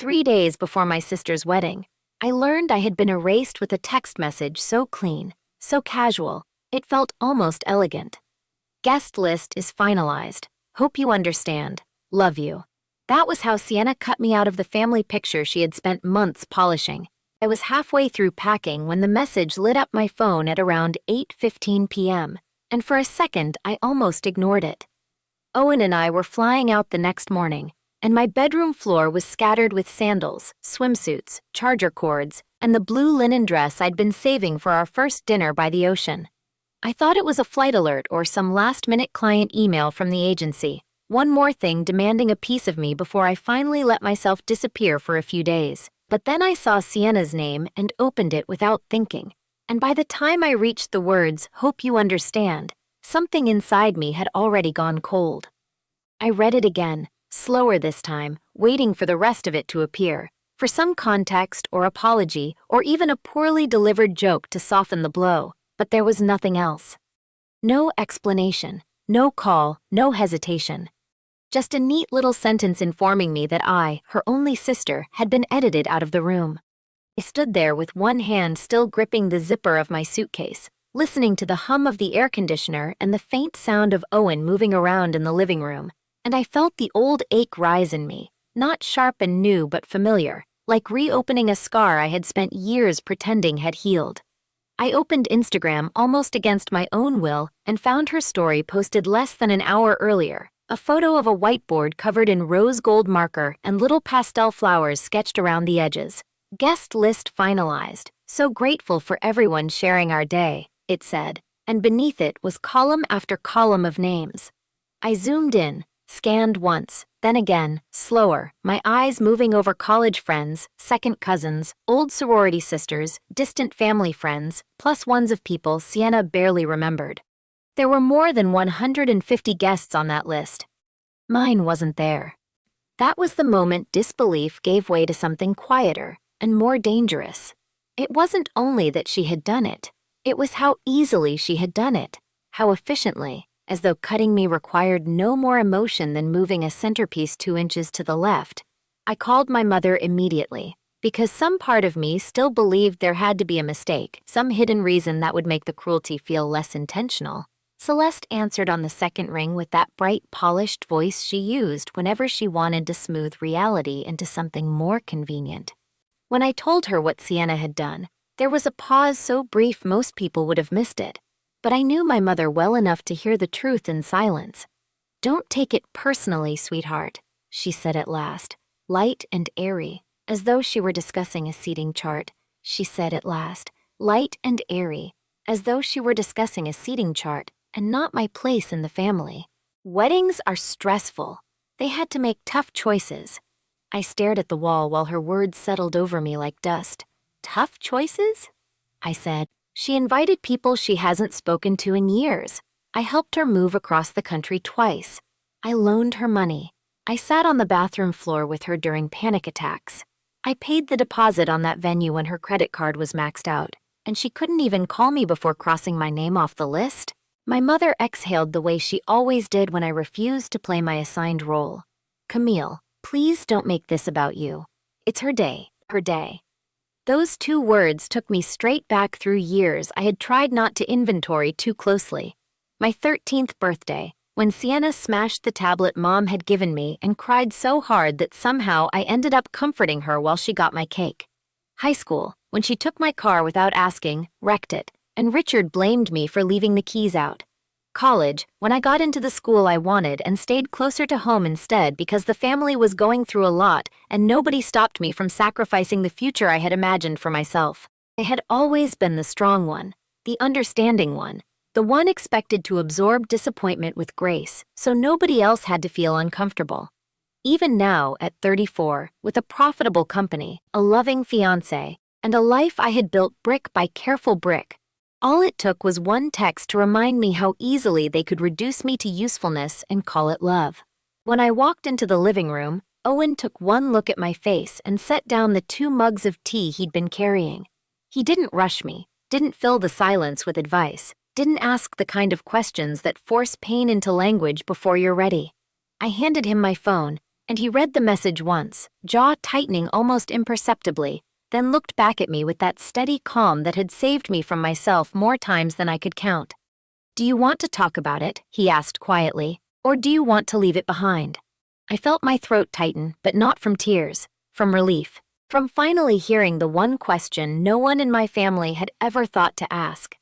3 days before my sister's wedding, I learned I had been erased with a text message so clean, so casual, it felt almost elegant. Guest list is finalized. Hope you understand. Love you. That was how Sienna cut me out of the family picture she had spent months polishing. I was halfway through packing when the message lit up my phone at around 8:15 p.m., and for a second I almost ignored it. Owen and I were flying out the next morning, and my bedroom floor was scattered with sandals, swimsuits, charger cords, and the blue linen dress I'd been saving for our first dinner by the ocean. I thought it was a flight alert or some last-minute client email from the agency, one more thing demanding a piece of me before I finally let myself disappear for a few days. But then I saw Sienna's name and opened it without thinking, and by the time I reached the words, "Hope you understand," something inside me had already gone cold. I read it again, slower this time, waiting for the rest of it to appear, for some context or apology or even a poorly delivered joke to soften the blow, but there was nothing else. No explanation, no call, no hesitation. Just a neat little sentence informing me that I, her only sister, had been edited out of the room. I stood there with one hand still gripping the zipper of my suitcase, listening to the hum of the air conditioner and the faint sound of Owen moving around in the living room, and I felt the old ache rise in me, not sharp and new but familiar, like reopening a scar I had spent years pretending had healed. I opened Instagram almost against my own will and found her story posted less than an hour earlier, a photo of a whiteboard covered in rose gold marker and little pastel flowers sketched around the edges. Guest list finalized, so grateful for everyone sharing our day, it said, and beneath it was column after column of names. I zoomed in, scanned once, then again, slower, my eyes moving over college friends, second cousins, old sorority sisters, distant family friends, plus ones of people Sienna barely remembered. There were more than 150 guests on that list. Mine wasn't there. That was the moment disbelief gave way to something quieter and more dangerous. It wasn't only that she had done it. It was how easily she had done it, how efficiently, as though cutting me required no more emotion than moving a centerpiece 2 inches to the left. I called my mother immediately, because some part of me still believed there had to be a mistake, some hidden reason that would make the cruelty feel less intentional. Celeste answered on the second ring with that bright, polished voice she used whenever she wanted to smooth reality into something more convenient. When I told her what Sienna had done, there was a pause so brief most people would have missed it. But I knew my mother well enough to hear the truth in silence. "Don't take it personally, sweetheart," she said at last, light and airy, as though she were discussing a seating chart. She said at last, light and airy, as though she were discussing a seating chart and not my place in the family. Weddings are stressful. They had to make tough choices. I stared at the wall while her words settled over me like dust. Tough choices? I said. She invited people she hasn't spoken to in years. I helped her move across the country twice. I loaned her money. I sat on the bathroom floor with her during panic attacks. I paid the deposit on that venue when her credit card was maxed out, and she couldn't even call me before crossing my name off the list. My mother exhaled the way she always did when I refused to play my assigned role. "Camille, please don't make this about you. It's her day, her day." Those 2 words took me straight back through years I had tried not to inventory too closely. My 13th birthday, when Sienna smashed the tablet Mom had given me and cried so hard that somehow I ended up comforting her while she got my cake. High school, when she took my car without asking, wrecked it, and Richard blamed me for leaving the keys out. College, when I got into the school I wanted and stayed closer to home instead because the family was going through a lot and nobody stopped me from sacrificing the future I had imagined for myself. I had always been the strong one, the understanding one, the one expected to absorb disappointment with grace so nobody else had to feel uncomfortable. Even now, at 34, with a profitable company, a loving fiancé, and a life I had built brick by careful brick, all it took was one text to remind me how easily they could reduce me to usefulness and call it love. When I walked into the living room, Owen took one look at my face and set down the 2 mugs of tea he'd been carrying. He didn't rush me, didn't fill the silence with advice, didn't ask the kind of questions that force pain into language before you're ready. I handed him my phone, and he read the message once, jaw tightening almost imperceptibly, then looked back at me with that steady calm that had saved me from myself more times than I could count. "Do you want to talk about it?" he asked quietly, "or do you want to leave it behind?" I felt my throat tighten, but not from tears, from relief, from finally hearing the one question no one in my family had ever thought to ask.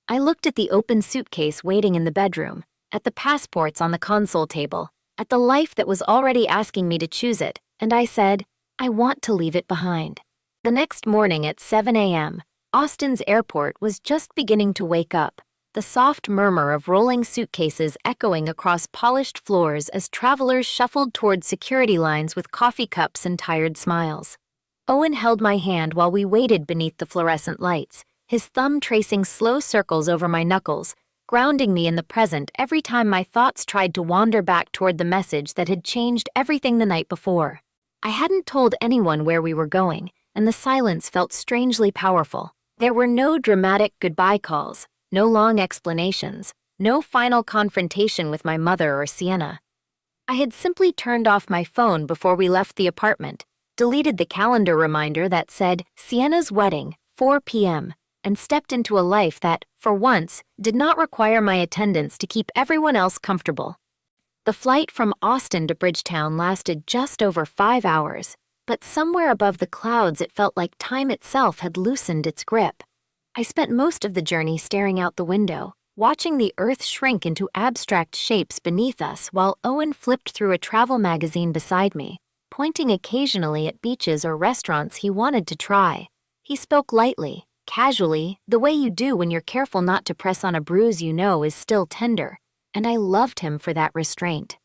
I looked at the open suitcase waiting in the bedroom, at the passports on the console table, at the life that was already asking me to choose it, and I said, "I want to leave it behind." The next morning at 7 a.m., Austin's airport was just beginning to wake up, the soft murmur of rolling suitcases echoing across polished floors as travelers shuffled toward security lines with coffee cups and tired smiles. Owen held my hand while we waited beneath the fluorescent lights, his thumb tracing slow circles over my knuckles, grounding me in the present every time my thoughts tried to wander back toward the message that had changed everything the night before. I hadn't told anyone where we were going, and the silence felt strangely powerful. There were no dramatic goodbye calls, no long explanations, no final confrontation with my mother or Sienna. I had simply turned off my phone before we left the apartment, deleted the calendar reminder that said Sienna's wedding, 4 p.m., and stepped into a life that, for once, did not require my attendance to keep everyone else comfortable. The flight from Austin to Bridgetown lasted just over 5 hours, but somewhere above the clouds it felt like time itself had loosened its grip. I spent most of the journey staring out the window, watching the earth shrink into abstract shapes beneath us while Owen flipped through a travel magazine beside me, pointing occasionally at beaches or restaurants he wanted to try. He spoke lightly, casually, the way you do when you're careful not to press on a bruise you know is still tender, and I loved him for that restraint.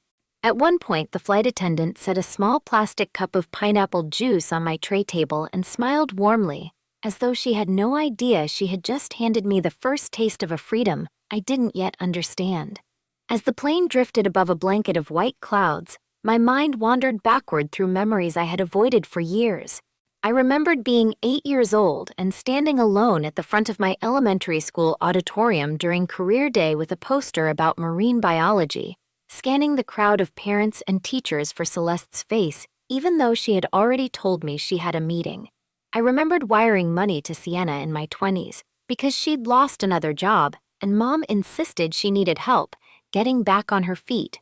At one point, the flight attendant set a small plastic cup of pineapple juice on my tray table and smiled warmly, as though she had no idea she had just handed me the first taste of a freedom I didn't yet understand. As the plane drifted above a blanket of white clouds, my mind wandered backward through memories I had avoided for years. I remembered being 8 years old and standing alone at the front of my elementary school auditorium during career day with a poster about marine biology, scanning the crowd of parents and teachers for Celeste's face, even though she had already told me she had a meeting. I remembered wiring money to Sienna in my 20s because she'd lost another job and Mom insisted she needed help getting back on her feet.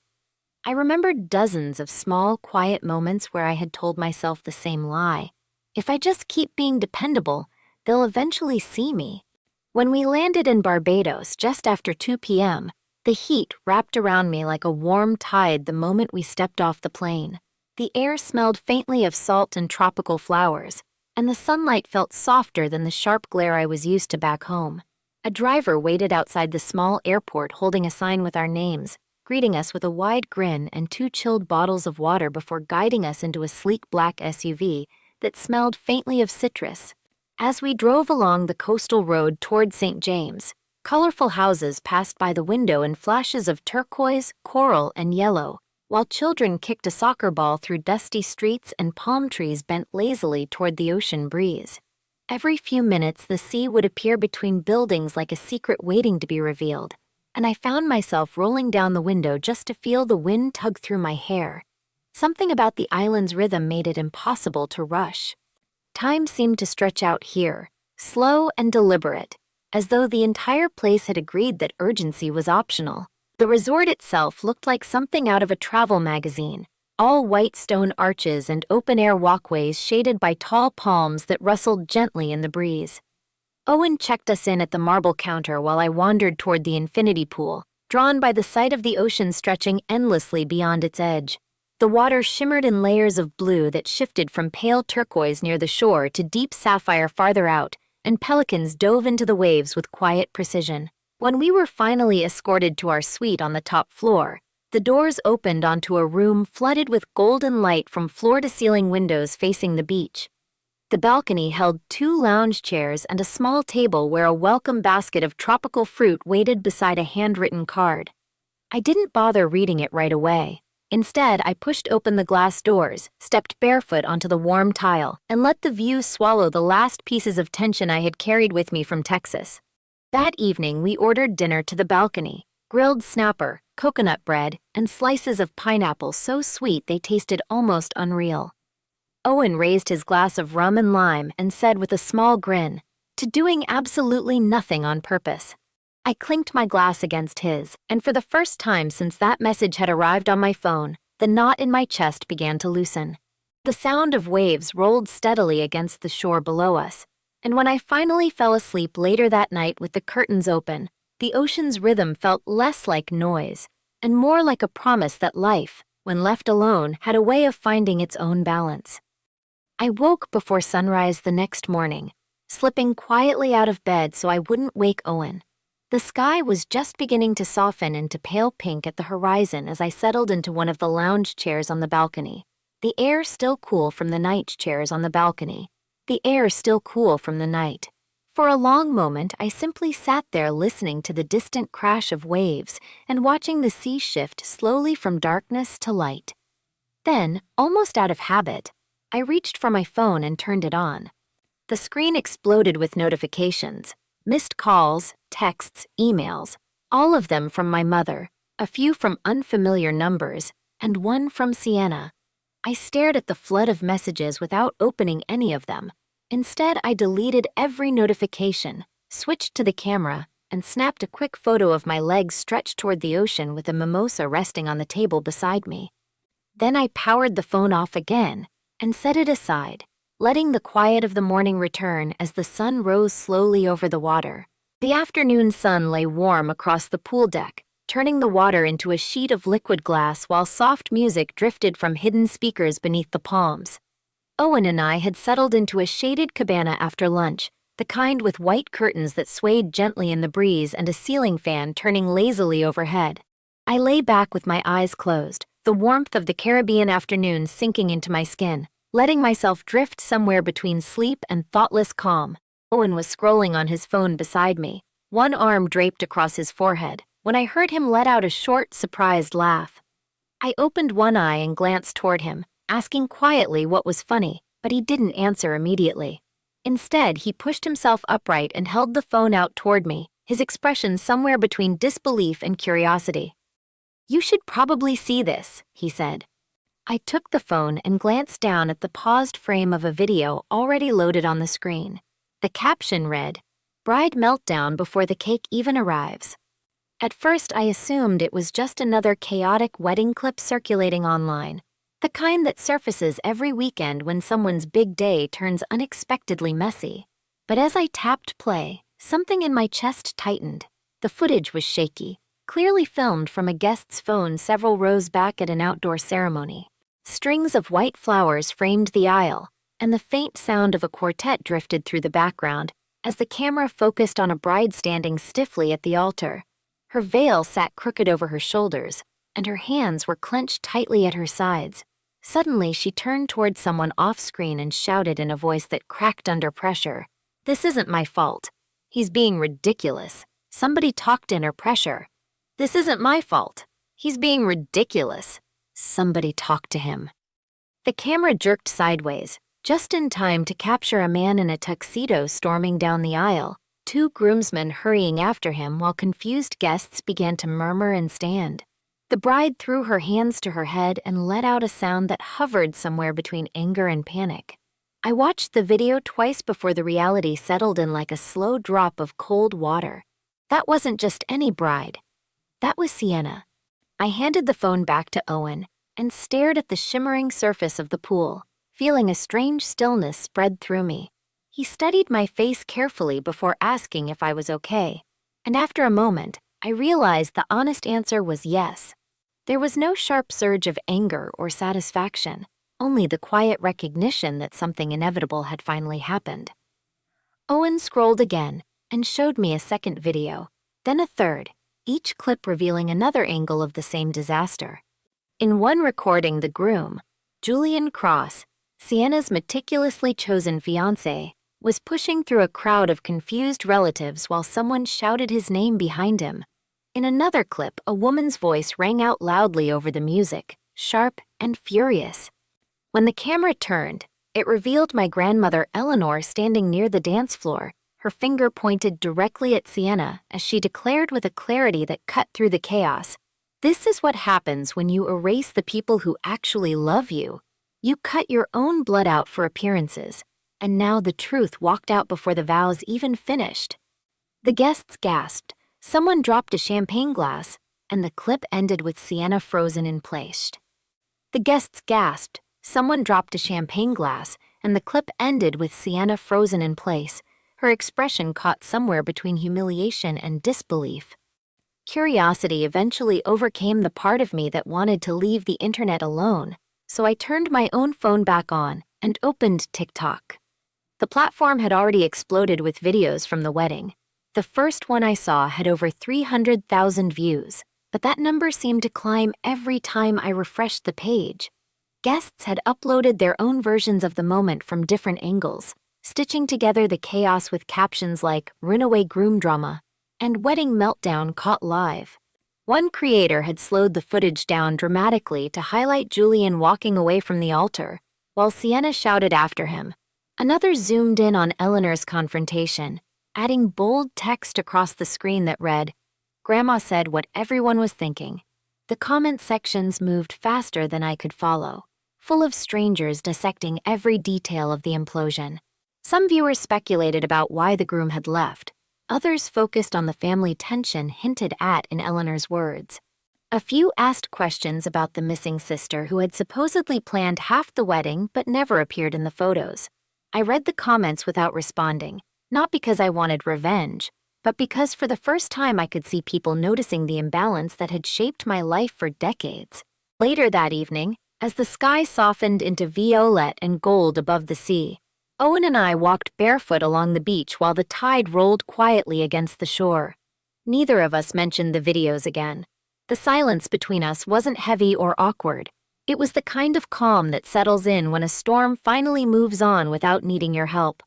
I remembered dozens of small, quiet moments where I had told myself the same lie. If I just keep being dependable, they'll eventually see me. When we landed in Barbados just after 2 p.m., the heat wrapped around me like a warm tide the moment we stepped off the plane. The air smelled faintly of salt and tropical flowers, and the sunlight felt softer than the sharp glare I was used to back home. A driver waited outside the small airport holding a sign with our names, greeting us with a wide grin and 2 chilled bottles of water before guiding us into a sleek black SUV that smelled faintly of citrus. As we drove along the coastal road toward St. James, colorful houses passed by the window in flashes of turquoise, coral, and yellow, while children kicked a soccer ball through dusty streets and palm trees bent lazily toward the ocean breeze. Every few minutes, the sea would appear between buildings like a secret waiting to be revealed, and I found myself rolling down the window just to feel the wind tug through my hair. Something about the island's rhythm made it impossible to rush. Time seemed to stretch out here, slow and deliberate, as though the entire place had agreed that urgency was optional. The resort itself looked like something out of a travel magazine, all white stone arches and open-air walkways shaded by tall palms that rustled gently in the breeze. Owen checked us in at the marble counter while I wandered toward the infinity pool, drawn by the sight of the ocean stretching endlessly beyond its edge. The water shimmered in layers of blue that shifted from pale turquoise near the shore to deep sapphire farther out, and pelicans dove into the waves with quiet precision. When we were finally escorted to our suite on the top floor, the doors opened onto a room flooded with golden light from floor-to-ceiling windows facing the beach. The balcony held 2 lounge chairs and a small table where a welcome basket of tropical fruit waited beside a handwritten card. I didn't bother reading it right away. Instead, I pushed open the glass doors, stepped barefoot onto the warm tile, and let the view swallow the last pieces of tension I had carried with me from Texas. That evening, we ordered dinner to the balcony, grilled snapper, coconut bread, and slices of pineapple so sweet they tasted almost unreal. Owen raised his glass of rum and lime and said with a small grin, "To doing absolutely nothing on purpose." I clinked my glass against his, and for the first time since that message had arrived on my phone, the knot in my chest began to loosen. The sound of waves rolled steadily against the shore below us, and when I finally fell asleep later that night with the curtains open, the ocean's rhythm felt less like noise and more like a promise that life, when left alone, had a way of finding its own balance. I woke before sunrise the next morning, slipping quietly out of bed so I wouldn't wake Owen. The sky was just beginning to soften into pale pink at the horizon as I settled into one of the lounge chairs on the balcony. The air still cool from the night chairs on the balcony. The air still cool from the night. For a long moment, I simply sat there listening to the distant crash of waves and watching the sea shift slowly from darkness to light. Then, almost out of habit, I reached for my phone and turned it on. The screen exploded with notifications. Missed calls, texts, emails, all of them from my mother, a few from unfamiliar numbers, and one from Sienna. I stared at the flood of messages without opening any of them. Instead, I deleted every notification, switched to the camera, and snapped a quick photo of my legs stretched toward the ocean with a mimosa resting on the table beside me. Then I powered the phone off again and set it aside, letting the quiet of the morning return as the sun rose slowly over the water. The afternoon sun lay warm across the pool deck, turning the water into a sheet of liquid glass while soft music drifted from hidden speakers beneath the palms. Owen and I had settled into a shaded cabana after lunch, the kind with white curtains that swayed gently in the breeze and a ceiling fan turning lazily overhead. I lay back with my eyes closed, the warmth of the Caribbean afternoon sinking into my skin, letting myself drift somewhere between sleep and thoughtless calm. Owen was scrolling on his phone beside me, one arm draped across his forehead, when I heard him let out a short, surprised laugh. I opened one eye and glanced toward him, asking quietly what was funny, but he didn't answer immediately. Instead, he pushed himself upright and held the phone out toward me, his expression somewhere between disbelief and curiosity. "You should probably see this," he said. I took the phone and glanced down at the paused frame of a video already loaded on the screen. The caption read, "Bride meltdown before the cake even arrives." At first, I assumed it was just another chaotic wedding clip circulating online, the kind that surfaces every weekend when someone's big day turns unexpectedly messy. But as I tapped play, something in my chest tightened. The footage was shaky, clearly filmed from a guest's phone several rows back at an outdoor ceremony. Strings of white flowers framed the aisle, and the faint sound of a quartet drifted through the background as the camera focused on a bride standing stiffly at the altar. Her veil sat crooked over her shoulders, and her hands were clenched tightly at her sides. Suddenly, she turned toward someone off-screen and shouted in a voice that cracked under pressure, "This isn't my fault. He's being ridiculous. Somebody talked in her pressure. This isn't my fault. He's being ridiculous. Somebody talk to him." The camera jerked sideways, just in time to capture a man in a tuxedo storming down the aisle, two groomsmen hurrying after him while confused guests began to murmur and stand. The bride threw her hands to her head and let out a sound that hovered somewhere between anger and panic. I watched the video twice before the reality settled in like a slow drop of cold water. That wasn't just any bride. That was Sienna. I handed the phone back to Owen and stared at the shimmering surface of the pool, feeling a strange stillness spread through me. He studied my face carefully before asking if I was okay, and after a moment, I realized the honest answer was yes. There was no sharp surge of anger or satisfaction, only the quiet recognition that something inevitable had finally happened. Owen scrolled again and showed me a second video, then a third, each clip revealing another angle of the same disaster. In one recording, the groom, Julian Cross, Sienna's meticulously chosen fiancé, was pushing through a crowd of confused relatives while someone shouted his name behind him. In another clip, a woman's voice rang out loudly over the music, sharp and furious. When the camera turned, it revealed my grandmother Eleanor standing near the dance floor, her finger pointed directly at Sienna as she declared with a clarity that cut through the chaos, "This is what happens when you erase the people who actually love you. You cut your own blood out for appearances." And now the truth walked out before the vows even finished. The guests gasped, someone dropped a champagne glass, and the clip ended with Sienna frozen in place. The guests gasped, someone dropped a champagne glass, and the clip ended with Sienna frozen in place, her expression caught somewhere between humiliation and disbelief. Curiosity eventually overcame the part of me that wanted to leave the internet alone, so I turned my own phone back on and opened TikTok. The platform had already exploded with videos from the wedding. The first one I saw had over 300,000 views, but that number seemed to climb every time I refreshed the page. Guests had uploaded their own versions of the moment from different angles, stitching together the chaos with captions like "runaway groom drama" and "wedding meltdown caught live." One creator had slowed the footage down dramatically to highlight Julian walking away from the altar, while Sienna shouted after him. Another zoomed in on Eleanor's confrontation, adding bold text across the screen that read, "Grandma said what everyone was thinking." The comment sections moved faster than I could follow, full of strangers dissecting every detail of the implosion. Some viewers speculated about why the groom had left. Others focused on the family tension hinted at in Eleanor's words. A few asked questions about the missing sister who had supposedly planned half the wedding but never appeared in the photos. I read the comments without responding, not because I wanted revenge, but because for the first time I could see people noticing the imbalance that had shaped my life for decades. Later that evening, as the sky softened into violet and gold above the sea, Owen and I walked barefoot along the beach while the tide rolled quietly against the shore. Neither of us mentioned the videos again. The silence between us wasn't heavy or awkward. It was the kind of calm that settles in when a storm finally moves on without needing your help.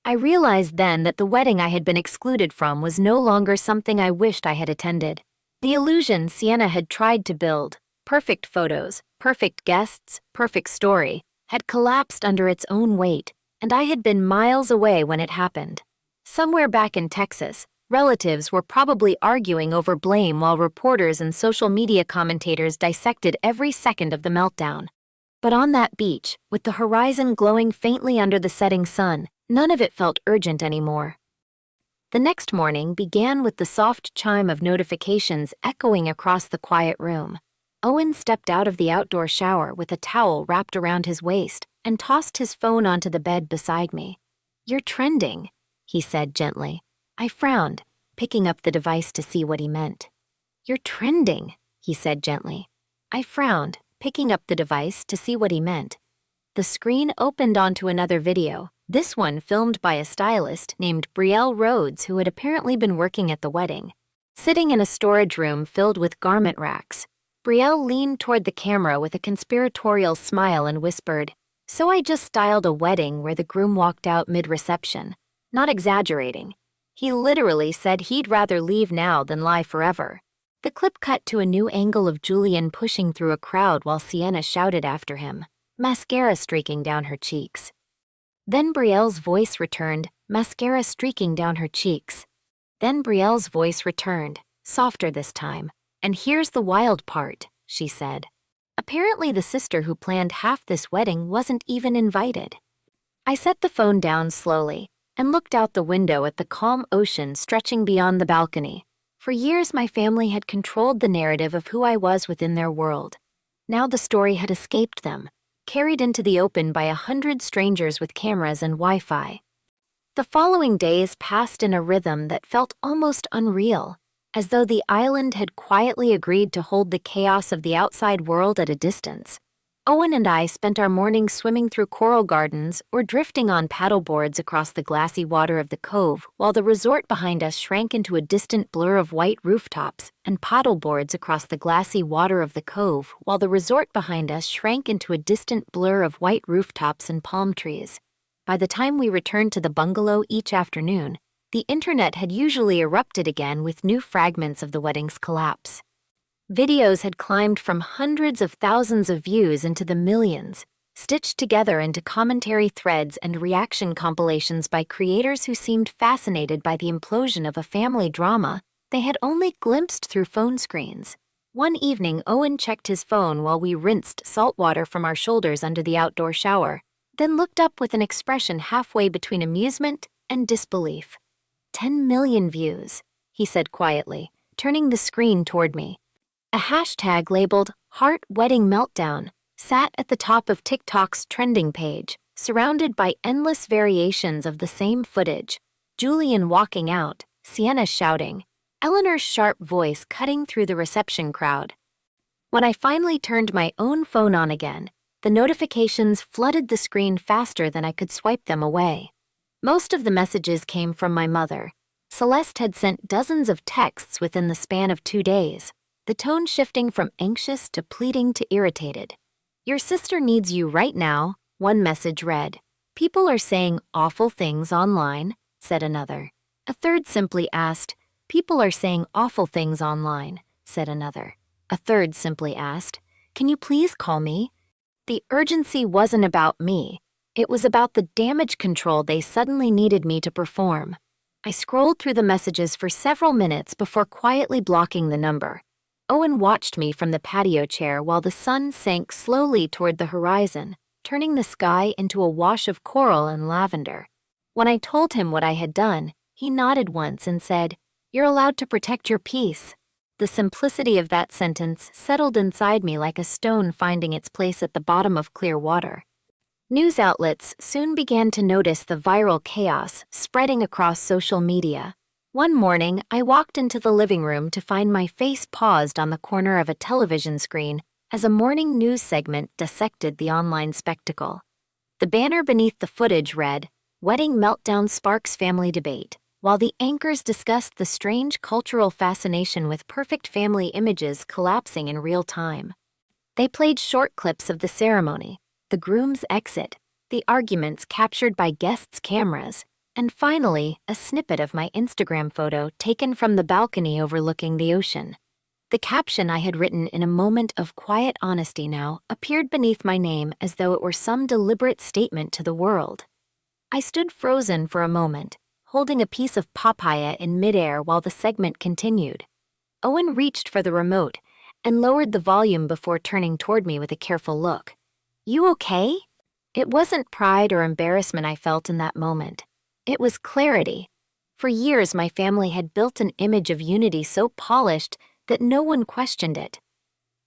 I realized then that the wedding I had been excluded from was no longer something I wished I had attended. The illusion Sienna had tried to build, perfect photos, perfect guests, perfect story, had collapsed under its own weight, and I had been miles away when it happened. Somewhere back in Texas, relatives were probably arguing over blame while reporters and social media commentators dissected every second of the meltdown. But on that beach, with the horizon glowing faintly under the setting sun, none of it felt urgent anymore. The next morning began with the soft chime of notifications echoing across the quiet room. Owen stepped out of the outdoor shower with a towel wrapped around his waist and tossed his phone onto the bed beside me. "You're trending," he said gently. I frowned, picking up the device to see what he meant. "You're trending," he said gently. I frowned, picking up the device to see what he meant. The screen opened onto another video, this one filmed by a stylist named Brielle Rhodes who had apparently been working at the wedding. Sitting in a storage room filled with garment racks, Brielle leaned toward the camera with a conspiratorial smile and whispered, "So I just styled a wedding where the groom walked out mid-reception. Not exaggerating. He literally said he'd rather leave now than lie forever." The clip cut to a new angle of Julian pushing through a crowd while Sienna shouted after him, mascara streaking down her cheeks. Then Brielle's voice returned, mascara streaking down her cheeks. Then Brielle's voice returned, softer this time. "And here's the wild part," she said. Apparently the sister who planned half this wedding wasn't even invited. I set the phone down slowly and looked out the window at the calm ocean stretching beyond the balcony. For years my family had controlled the narrative of who I was within their world. Now the story had escaped them, carried into the open by 100 strangers with cameras and Wi-Fi. The following days passed in a rhythm that felt almost unreal, as though the island had quietly agreed to hold the chaos of the outside world at a distance. Owen and I spent our mornings swimming through coral gardens or drifting on paddleboards across the glassy water of the cove, while the resort behind us shrank into a distant blur of white rooftops, and paddleboards across the glassy water of the cove, while the resort behind us shrank into a distant blur of white rooftops and palm trees. By the time we returned to the bungalow each afternoon, the internet had usually erupted again with new fragments of the wedding's collapse. Videos had climbed from hundreds of thousands of views into the millions, stitched together into commentary threads and reaction compilations by creators who seemed fascinated by the implosion of a family drama they had only glimpsed through phone screens. One evening, Owen checked his phone while we rinsed salt water from our shoulders under the outdoor shower, then looked up with an expression halfway between amusement and disbelief. 10 million views, he said quietly, turning the screen toward me. A hashtag labeled Heart Wedding Meltdown sat at the top of TikTok's trending page, surrounded by endless variations of the same footage. Julian walking out, Sienna shouting, Eleanor's sharp voice cutting through the reception crowd. When I finally turned my own phone on again, the notifications flooded the screen faster than I could swipe them away. Most of the messages came from my mother. Celeste had sent dozens of texts within the span of 2 days, the tone shifting from anxious to pleading to irritated. Your sister needs you right now, one message read. People are saying awful things online, said another. A third simply asked, People are saying awful things online, said another. A third simply asked, Can you please call me? The urgency wasn't about me. It was about the damage control they suddenly needed me to perform. I scrolled through the messages for several minutes before quietly blocking the number. Owen watched me from the patio chair while the sun sank slowly toward the horizon, turning the sky into a wash of coral and lavender. When I told him what I had done, he nodded once and said, You're allowed to protect your peace. The simplicity of that sentence settled inside me like a stone finding its place at the bottom of clear water. News outlets soon began to notice the viral chaos spreading across social media. One morning, I walked into the living room to find my face paused on the corner of a television screen as a morning news segment dissected the online spectacle. The banner beneath the footage read, Wedding Meltdown Sparks Family Debate, while the anchors discussed the strange cultural fascination with perfect family images collapsing in real time. They played short clips of the ceremony, the groom's exit, the arguments captured by guests' cameras, and finally, a snippet of my Instagram photo taken from the balcony overlooking the ocean. The caption I had written in a moment of quiet honesty now appeared beneath my name as though it were some deliberate statement to the world. I stood frozen for a moment, holding a piece of papaya in midair while the segment continued. Owen reached for the remote and lowered the volume before turning toward me with a careful look. You okay? It wasn't pride or embarrassment I felt in that moment. It was clarity. For years, my family had built an image of unity so polished that no one questioned it.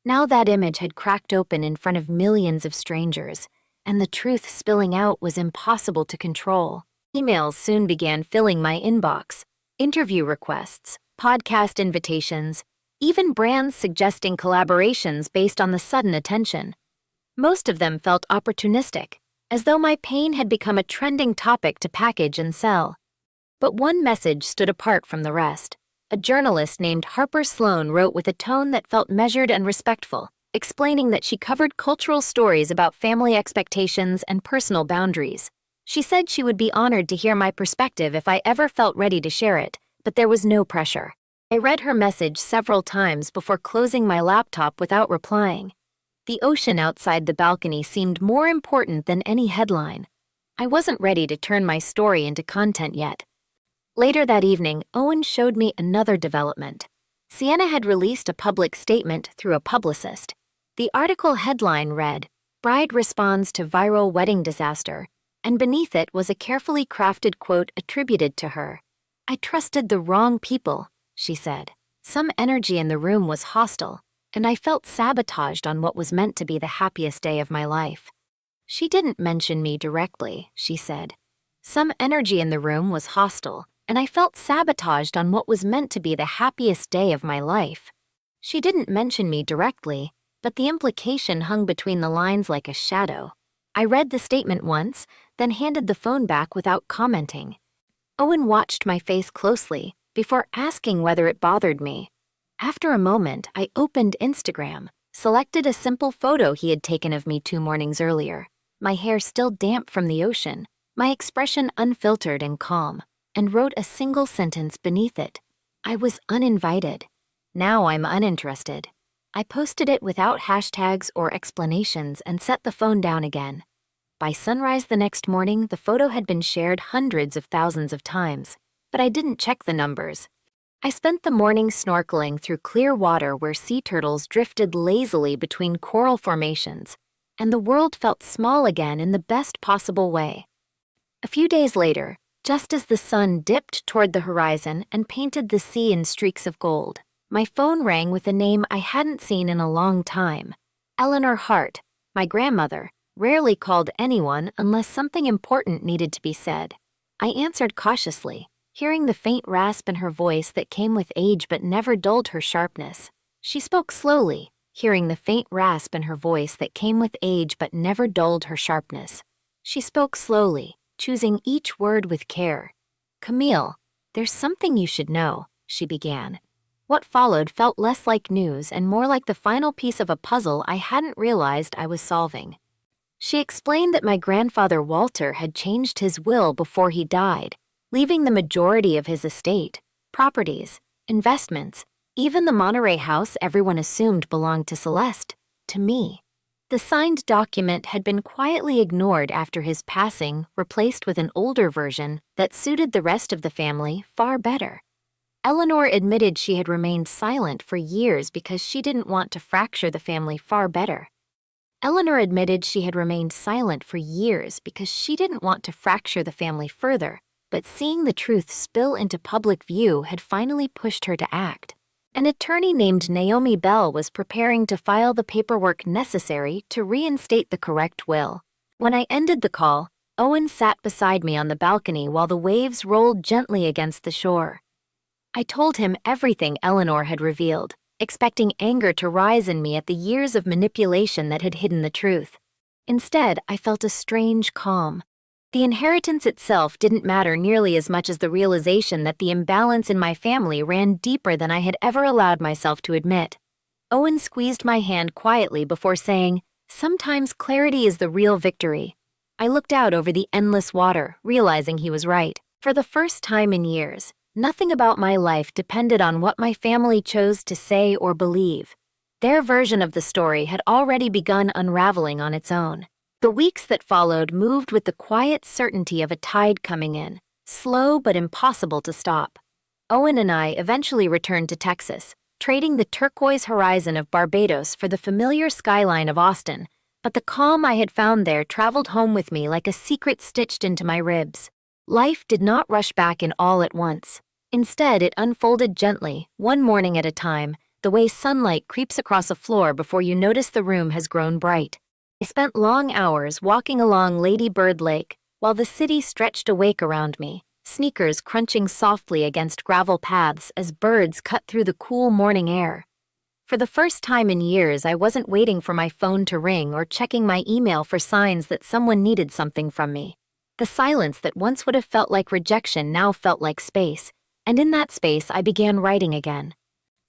Now that image had cracked open in front of millions of strangers, and the truth spilling out was impossible to control. Emails soon began filling my inbox, interview requests, podcast invitations, even brands suggesting collaborations based on the sudden attention. Most of them felt opportunistic, as though my pain had become a trending topic to package and sell. But one message stood apart from the rest. A journalist named Harper Sloan wrote with a tone that felt measured and respectful, explaining that she covered cultural stories about family expectations and personal boundaries. She said she would be honored to hear my perspective if I ever felt ready to share it, but there was no pressure. I read her message several times before closing my laptop without replying. The ocean outside the balcony seemed more important than any headline. I wasn't ready to turn my story into content yet. Later that evening, Owen showed me another development. Sienna had released a public statement through a publicist. The article headline read, Bride responds to viral wedding disaster, and beneath it was a carefully crafted quote attributed to her. I trusted the wrong people, she said. Some energy in the room was hostile, and I felt sabotaged on what was meant to be the happiest day of my life. She didn't mention me directly, she said. Some energy in the room was hostile, and I felt sabotaged on what was meant to be the happiest day of my life. She didn't mention me directly, but the implication hung between the lines like a shadow. I read the statement once, then handed the phone back without commenting. Owen watched my face closely before asking whether it bothered me. After a moment, I opened Instagram, selected a simple photo he had taken of me 2 mornings earlier, my hair still damp from the ocean, my expression unfiltered and calm, and wrote a single sentence beneath it. I was uninvited. Now I'm uninterested. I posted it without hashtags or explanations and set the phone down again. By sunrise the next morning, the photo had been shared hundreds of thousands of times, but I didn't check the numbers. I spent the morning snorkeling through clear water where sea turtles drifted lazily between coral formations, and the world felt small again in the best possible way. A few days later, just as the sun dipped toward the horizon and painted the sea in streaks of gold, my phone rang with a name I hadn't seen in a long time. Eleanor Hart, my grandmother, rarely called anyone unless something important needed to be said. I answered cautiously, hearing the faint rasp in her voice that came with age but never dulled her sharpness. She spoke slowly, hearing the faint rasp in her voice that came with age but never dulled her sharpness. She spoke slowly, choosing each word with care. "Camille, there's something you should know," she began. What followed felt less like news and more like the final piece of a puzzle I hadn't realized I was solving. She explained that my grandfather Walter had changed his will before he died, leaving the majority of his estate, properties, investments, even the Monterey house everyone assumed belonged to Celeste, to me. The signed document had been quietly ignored after his passing, replaced with an older version that suited the rest of the family far better. Eleanor admitted she had remained silent for years because she didn't want to fracture the family far better. Eleanor admitted she had remained silent for years because she didn't want to fracture the family further, but seeing the truth spill into public view had finally pushed her to act. An attorney named Naomi Bell was preparing to file the paperwork necessary to reinstate the correct will. When I ended the call, Owen sat beside me on the balcony while the waves rolled gently against the shore. I told him everything Eleanor had revealed, expecting anger to rise in me at the years of manipulation that had hidden the truth. Instead, I felt a strange calm. The inheritance itself didn't matter nearly as much as the realization that the imbalance in my family ran deeper than I had ever allowed myself to admit. Owen squeezed my hand quietly before saying, "Sometimes clarity is the real victory." I looked out over the endless water, realizing he was right. For the first time in years, nothing about my life depended on what my family chose to say or believe. Their version of the story had already begun unraveling on its own. The weeks that followed moved with the quiet certainty of a tide coming in, slow but impossible to stop. Owen and I eventually returned to Texas, trading the turquoise horizon of Barbados for the familiar skyline of Austin, but the calm I had found there traveled home with me like a secret stitched into my ribs. Life did not rush back in all at once. Instead, it unfolded gently, one morning at a time, the way sunlight creeps across a floor before you notice the room has grown bright. I spent long hours walking along Lady Bird Lake while the city stretched awake around me, sneakers crunching softly against gravel paths as birds cut through the cool morning air. For the first time in years, I wasn't waiting for my phone to ring or checking my email for signs that someone needed something from me. The silence that once would have felt like rejection now felt like space, and in that space I began writing again.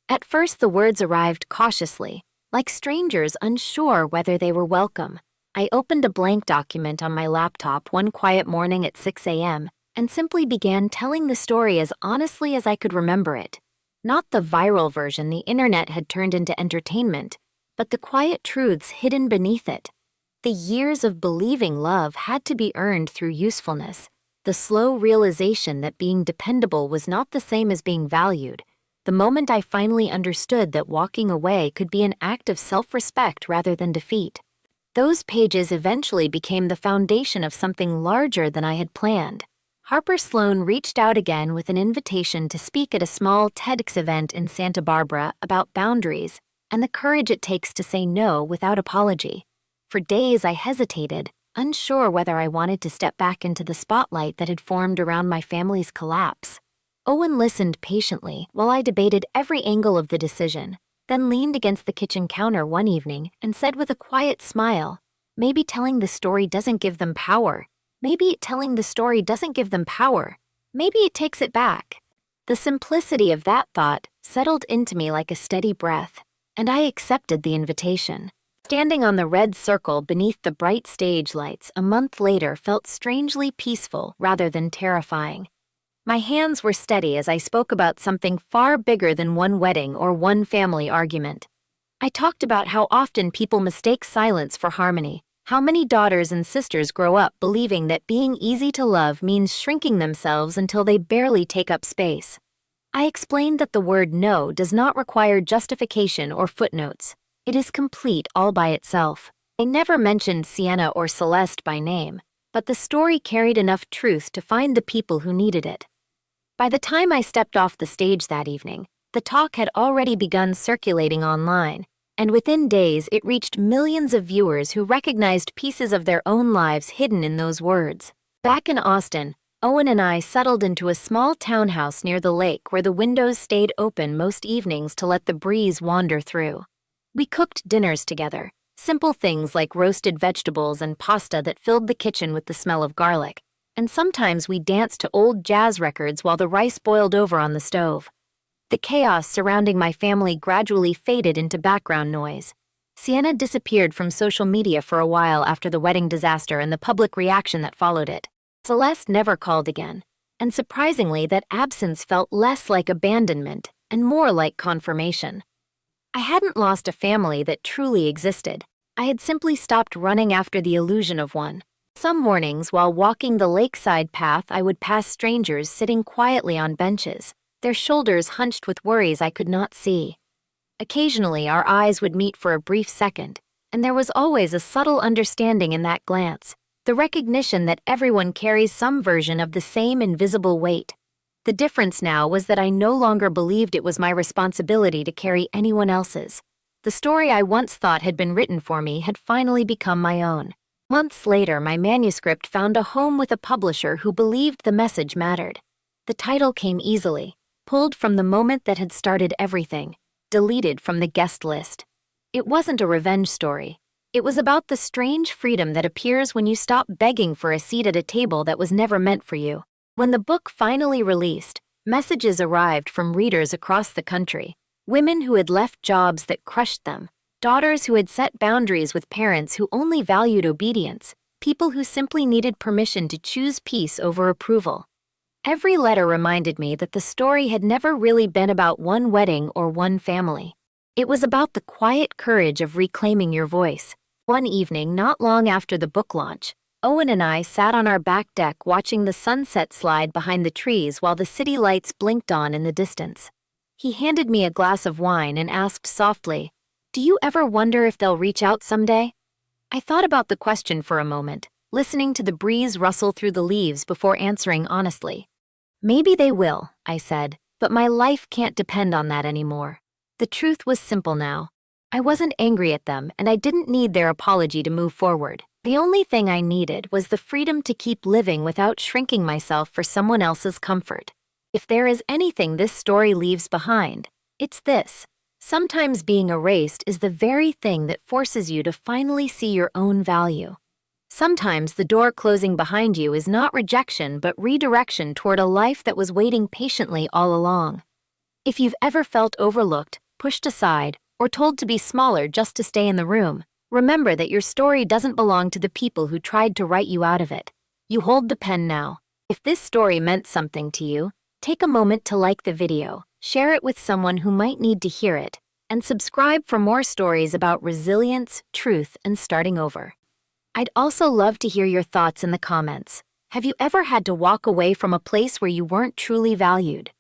At first the words arrived cautiously, like strangers unsure whether they were welcome. I opened a blank document on my laptop one quiet morning at 6 a.m. and simply began telling the story as honestly as I could remember it. Not the viral version the internet had turned into entertainment, but the quiet truths hidden beneath it. The years of believing love had to be earned through usefulness, the slow realization that being dependable was not the same as being valued, the moment I finally understood that walking away could be an act of self-respect rather than defeat. Those pages eventually became the foundation of something larger than I had planned. Harper Sloan reached out again with an invitation to speak at a small TEDx event in Santa Barbara about boundaries and the courage it takes to say no without apology. For days I hesitated, unsure whether I wanted to step back into the spotlight that had formed around my family's collapse. Owen listened patiently while I debated every angle of the decision, then leaned against the kitchen counter one evening and said with a quiet smile, "Maybe telling the story doesn't give them power. Maybe telling the story doesn't give them power. Maybe it takes it back." The simplicity of that thought settled into me like a steady breath, and I accepted the invitation. Standing on the red circle beneath the bright stage lights a month later felt strangely peaceful rather than terrifying. My hands were steady as I spoke about something far bigger than one wedding or one family argument. I talked about how often people mistake silence for harmony, how many daughters and sisters grow up believing that being easy to love means shrinking themselves until they barely take up space. I explained that the word no does not require justification or footnotes. It is complete all by itself. I never mentioned Sienna or Celeste by name, but the story carried enough truth to find the people who needed it. By the time I stepped off the stage that evening, the talk had already begun circulating online, and within days it reached millions of viewers who recognized pieces of their own lives hidden in those words. Back in Austin, Owen and I settled into a small townhouse near the lake where the windows stayed open most evenings to let the breeze wander through. We cooked dinners together, simple things like roasted vegetables and pasta that filled the kitchen with the smell of garlic, and sometimes we danced to old jazz records while the rice boiled over on the stove. The chaos surrounding my family gradually faded into background noise. Sienna disappeared from social media for a while after the wedding disaster and the public reaction that followed it. Celeste never called again, and surprisingly that absence felt less like abandonment and more like confirmation. I hadn't lost a family that truly existed. I had simply stopped running after the illusion of one. Some mornings while walking the lakeside path, I would pass strangers sitting quietly on benches, their shoulders hunched with worries I could not see. Occasionally, our eyes would meet for a brief second, and there was always a subtle understanding in that glance, the recognition that everyone carries some version of the same invisible weight. The difference now was that I no longer believed it was my responsibility to carry anyone else's. The story I once thought had been written for me had finally become my own. Months later, my manuscript found a home with a publisher who believed the message mattered. The title came easily, pulled from the moment that had started everything, deleted from the guest list. It wasn't a revenge story. It was about the strange freedom that appears when you stop begging for a seat at a table that was never meant for you. When the book finally released, messages arrived from readers across the country. Women who had left jobs that crushed them, daughters who had set boundaries with parents who only valued obedience, people who simply needed permission to choose peace over approval. Every letter reminded me that the story had never really been about one wedding or one family. It was about the quiet courage of reclaiming your voice. One evening, not long after the book launch, Owen and I sat on our back deck watching the sunset slide behind the trees while the city lights blinked on in the distance. He handed me a glass of wine and asked softly, "Do you ever wonder if they'll reach out someday?" I thought about the question for a moment, listening to the breeze rustle through the leaves before answering honestly. "Maybe they will," I said, "but my life can't depend on that anymore." The truth was simple now. I wasn't angry at them, and I didn't need their apology to move forward. The only thing I needed was the freedom to keep living without shrinking myself for someone else's comfort. If there is anything this story leaves behind, it's this. Sometimes being erased is the very thing that forces you to finally see your own value. Sometimes the door closing behind you is not rejection but redirection toward a life that was waiting patiently all along. If you've ever felt overlooked, pushed aside, or told to be smaller just to stay in the room, remember that your story doesn't belong to the people who tried to write you out of it. You hold the pen now. If this story meant something to you, take a moment to like the video, share it with someone who might need to hear it, and subscribe for more stories about resilience, truth, and starting over. I'd also love to hear your thoughts in the comments. Have you ever had to walk away from a place where you weren't truly valued?